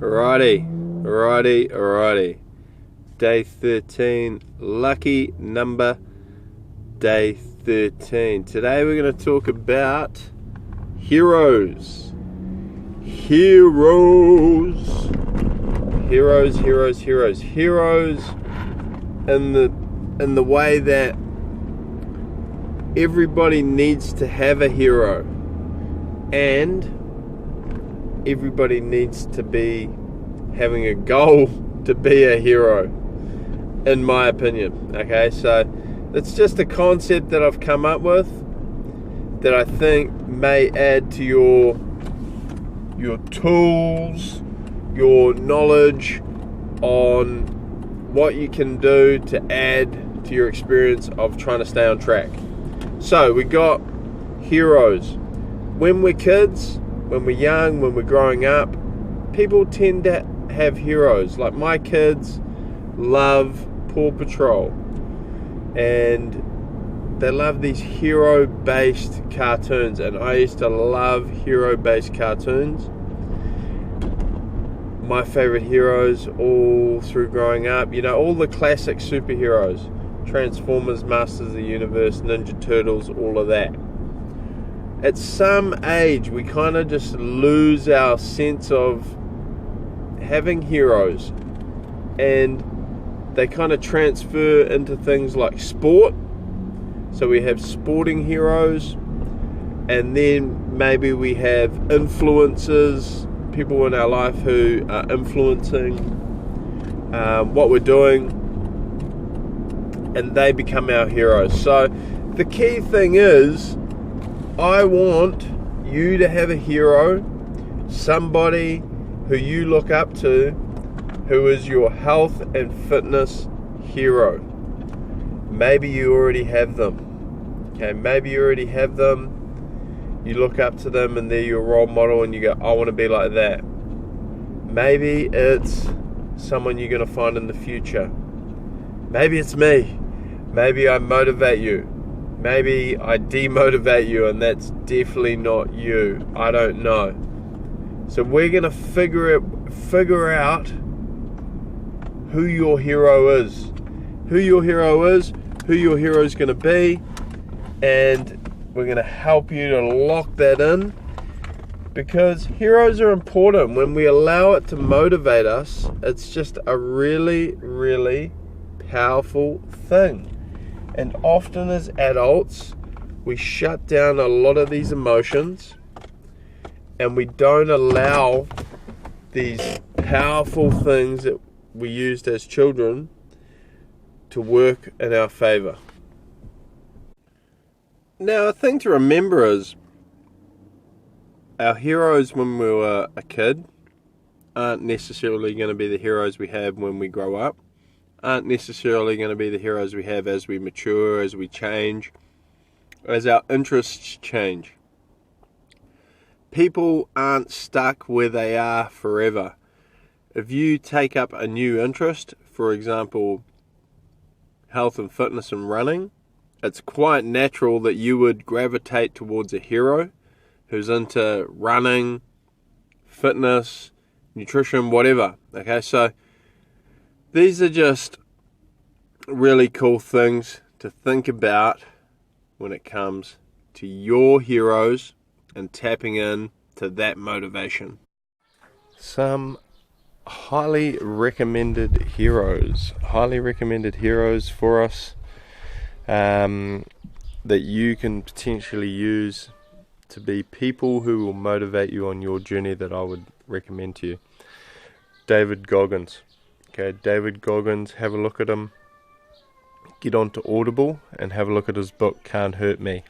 Alrighty. Day 13, lucky number, day 13. Today we're going to talk about heroes. Heroes in the way that everybody needs to have a hero, and everybody needs to be having a goal to be a hero, in my opinion. Okay, so it's just a concept that I've come up with that I think may add to your tools, your knowledge on what you can do to add to your experience of trying to stay on track. So we got heroes. When we're kids, when we're young, when we're growing up, people tend to have heroes. Like my kids love Paw Patrol, and they love these hero-based cartoons, and I used to love hero-based cartoons. My favorite heroes all through growing up, all the classic superheroes, Transformers, Masters of the Universe, Ninja Turtles, all of that. At some age, we kind of just lose our sense of having heroes, and they kind of transfer into things like sport. So we have sporting heroes, and then maybe we have influencers, people in our life who are influencing what we're doing, and they become our heroes. So the key thing is, I want you to have a hero, somebody who you look up to, who is your health and fitness hero. Maybe you already have them. Okay, maybe you already have them. You look up to them and they're your role model, and you go, I want to be like that. Maybe it's someone you're going to find in the future. Maybe it's me. Maybe I motivate you. Maybe I demotivate you, and that's definitely not you. I don't know. So we're going to figure out who your hero is. Who your hero is going to be, and we're going to help you to lock that in, because heroes are important. When we allow it to motivate us, it's just a really, really powerful thing. And often as adults, we shut down a lot of these emotions, and we don't allow these powerful things that we used as children to work in our favor. Now, a thing to remember is our heroes when we were a kid aren't necessarily going to be the heroes we have when we grow up, aren't necessarily going to be the heroes we have as we mature, as we change, as our interests change. People aren't stuck where they are forever. If you take up a new interest, for example, health and fitness and running, it's quite natural that you would gravitate towards a hero who's into running, fitness, nutrition, whatever. Okay, so these are just really cool things to think about when it comes to your heroes and tapping in to that motivation. Some highly recommended heroes for us that you can potentially use to be people who will motivate you on your journey that I would recommend to you. David Goggins. Okay, David Goggins, have a look at him. Get onto Audible and have a look at his book, Can't Hurt Me.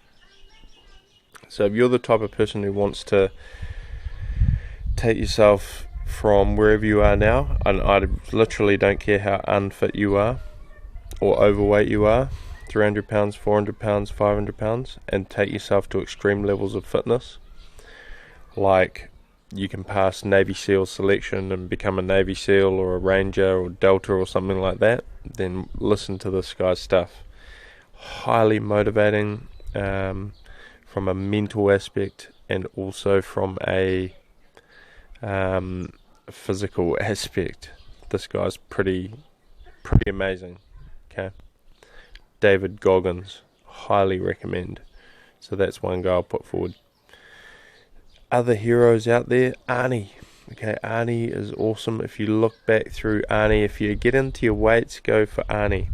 So if you're the type of person who wants to take yourself from wherever you are now, and I literally don't care how unfit you are or overweight you are, 300 pounds, 400 pounds, 500 pounds, and take yourself to extreme levels of fitness, like you can pass Navy SEAL selection and become a Navy SEAL or a Ranger or Delta or something like that, then listen to this guy's stuff. Highly motivating from a mental aspect, and also from a physical aspect, this guy's pretty amazing. Okay, David Goggins, highly recommend. So that's one guy I'll put forward. Other heroes out there, Arnie. Okay, Arnie is awesome. If you look back through Arnie, if you get into your weights, go for Arnie.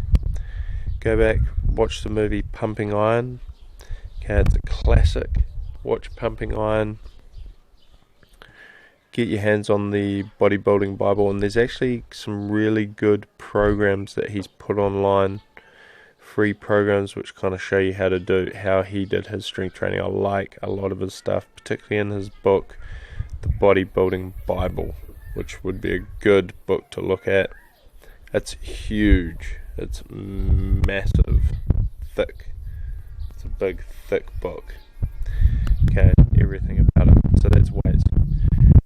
Go back, watch the movie Pumping Iron. Okay, it's a classic. Watch Pumping Iron. Get your hands on the Bodybuilding Bible, and there's actually some really good programs that he's put online, free programs which kind of show you how he did his strength training. I like a lot of his stuff, particularly in his book, The Bodybuilding Bible, which would be a good book to look at. It's huge. It's massive, thick. It's a big, thick book. Okay, everything about it. So that's weights.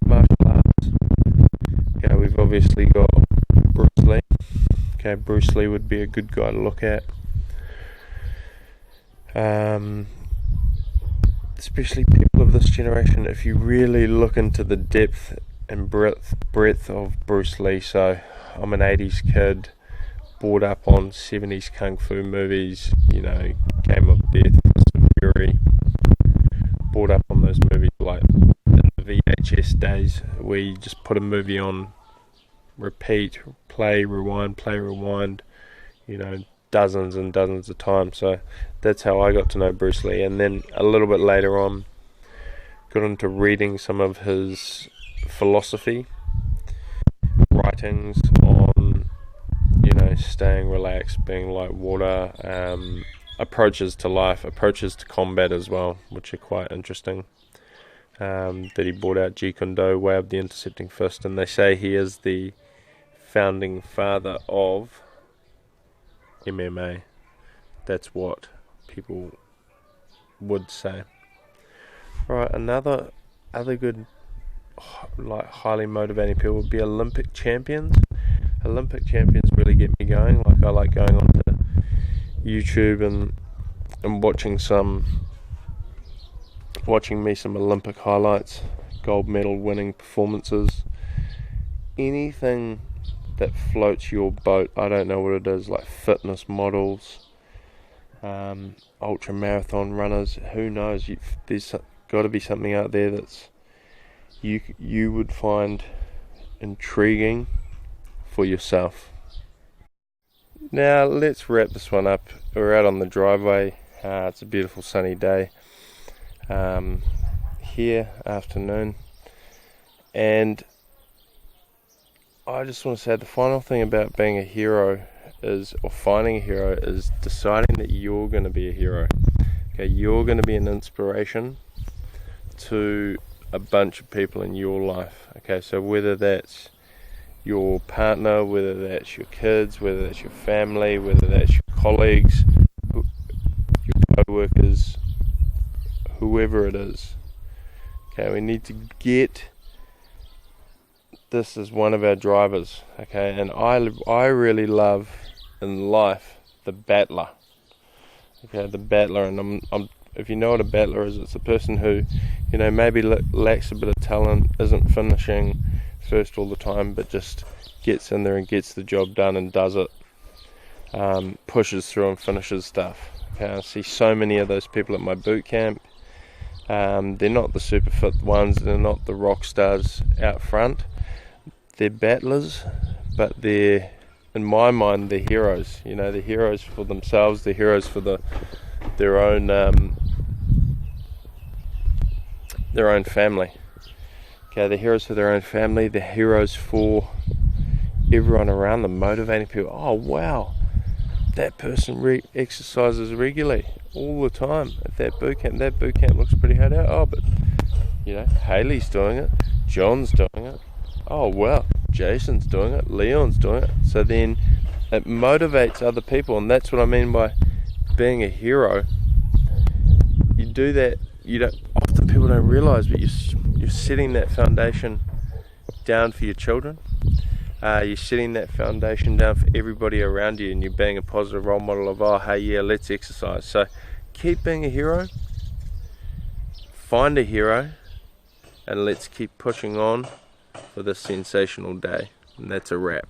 Martial arts. Okay, we've obviously got Bruce Lee. Okay, Bruce Lee would be a good guy to look at. Especially people of this generation, if you really look into the depth and breadth of Bruce Lee. So I'm an 80s kid, brought up on 70s kung fu movies, Game of Death, Fist and Fury, brought up on those movies like in the VHS days where you just put a movie on repeat, play, rewind, dozens and dozens of times. So that's how I got to know Bruce Lee. And then a little bit later on, got into reading some of his philosophy writings on staying relaxed, being like water, approaches to life, approaches to combat as well, which are quite interesting. That he brought out Jeet Kune Do, Way of the Intercepting Fist, and they say he is the founding father of MMA. That's what people would say. Right, other good, like highly motivating people would be Olympic champions. Olympic champions really get me going. Like I like going onto YouTube and watching me some Olympic highlights, gold medal winning performances, anything that floats your boat. I don't know what it is, like fitness models, ultra marathon runners, who knows. There's got to be something out there that's you would find intriguing for yourself. Now let's wrap this one up. We're out on the driveway. It's a beautiful sunny day here, afternoon, and I just want to say the final thing about being a hero or finding a hero is deciding that you're going to be a hero. Okay, you're going to be an inspiration to a bunch of people in your life. Okay, so whether that's your partner, whether that's your kids, whether that's your family, whether that's your colleagues, your co-workers, whoever it is. Okay, we need to get this as one of our drivers. Okay, and I really love in life the battler. Okay, the battler, and I'm if you know what a battler is, it's a person who, maybe lacks a bit of talent, isn't finishing first all the time, but just gets in there and gets the job done and does it, pushes through and finishes stuff. Okay, I see so many of those people at my boot camp. They're not the super fit ones, they're not the rock stars out front, they're battlers, but they're, in my mind, they're heroes. They're heroes for themselves, they're heroes for their own family. Okay, they're heroes for their own family, they're heroes for everyone around them, motivating people. Oh wow, that person exercises regularly all the time at that boot camp. That boot camp looks pretty hard out. Oh, but Haley's doing it, John's doing it. Oh wow, Jason's doing it, Leon's doing it. So then it motivates other people, and that's what I mean by being a hero. You do that. Often people don't realise, but you're setting that foundation down for your children. You're setting that foundation down for everybody around you, and you're being a positive role model of, oh hey, yeah, let's exercise. So keep being a hero, find a hero, and let's keep pushing on for this sensational day. And that's a wrap.